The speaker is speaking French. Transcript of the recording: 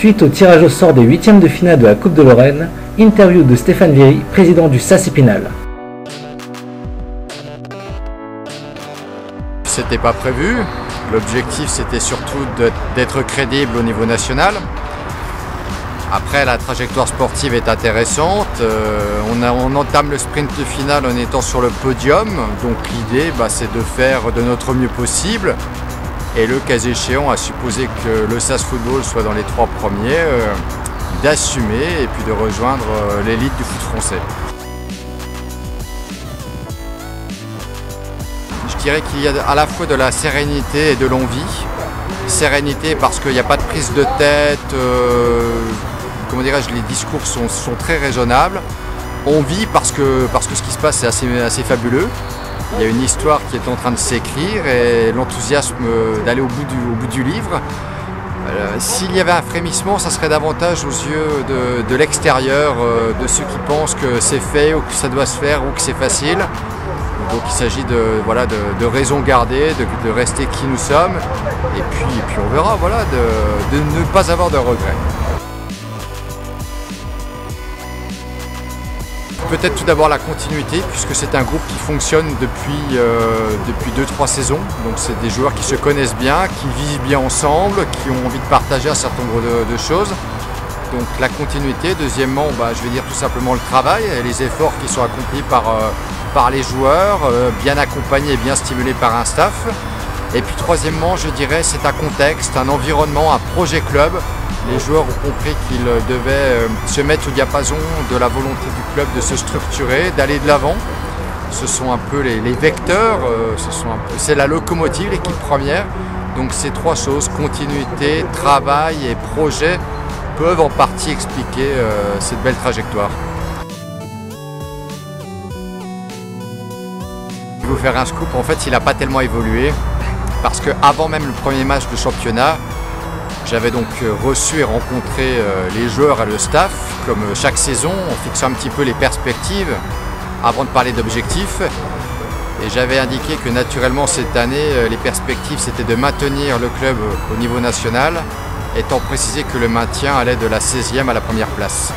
Suite au tirage au sort des huitièmes de finale de la Coupe de Lorraine, interview de Stéphane Viry, président du SAS Épinal. C'était pas prévu. L'objectif c'était surtout d'être crédible au niveau national. Après, la trajectoire sportive est intéressante. On entame le sprint final en étant sur le podium. Donc l'idée c'est de faire de notre mieux possible. Et le cas échéant, à supposer que le SAS Football soit dans les 3 premiers, d'assumer et puis de rejoindre l'élite du foot français. Je dirais qu'il y a à la fois de la sérénité et de l'envie. Sérénité parce qu'il n'y a pas de prise de tête, comment dirais-je, les discours sont très raisonnables. Envie parce que ce qui se passe est assez fabuleux. Il y a une histoire qui est en train de s'écrire et l'enthousiasme d'aller au bout du livre. S'il y avait un frémissement, ça serait davantage aux yeux de l'extérieur, de ceux qui pensent que c'est fait ou que ça doit se faire ou que c'est facile. Donc il s'agit de raison garder, de rester qui nous sommes et puis on verra, de ne pas avoir de regrets. Peut-être tout d'abord la continuité, puisque c'est un groupe qui fonctionne depuis 2-3 saisons. Donc c'est des joueurs qui se connaissent bien, qui vivent bien ensemble, qui ont envie de partager un certain nombre de choses. Donc la continuité. Deuxièmement, je vais dire tout simplement le travail et les efforts qui sont accomplis par les joueurs, bien accompagnés et bien stimulés par un staff. Et puis troisièmement, je dirais, c'est un contexte, un environnement, un projet club. Les joueurs ont compris qu'ils devaient se mettre au diapason de la volonté du club de se structurer, d'aller de l'avant. Ce sont un peu les vecteurs, c'est la locomotive, l'équipe première. Donc ces 3 choses, continuité, travail et projet, peuvent en partie expliquer cette belle trajectoire. Je vais vous faire un scoop, en fait il n'a pas tellement évolué parce qu'avant même le premier match de championnat, j'avais donc reçu et rencontré les joueurs et le staff, comme chaque saison, en fixant un petit peu les perspectives avant de parler d'objectifs. Et j'avais indiqué que naturellement cette année, les perspectives c'était de maintenir le club au niveau national, étant précisé que le maintien allait de la 16e à la première place.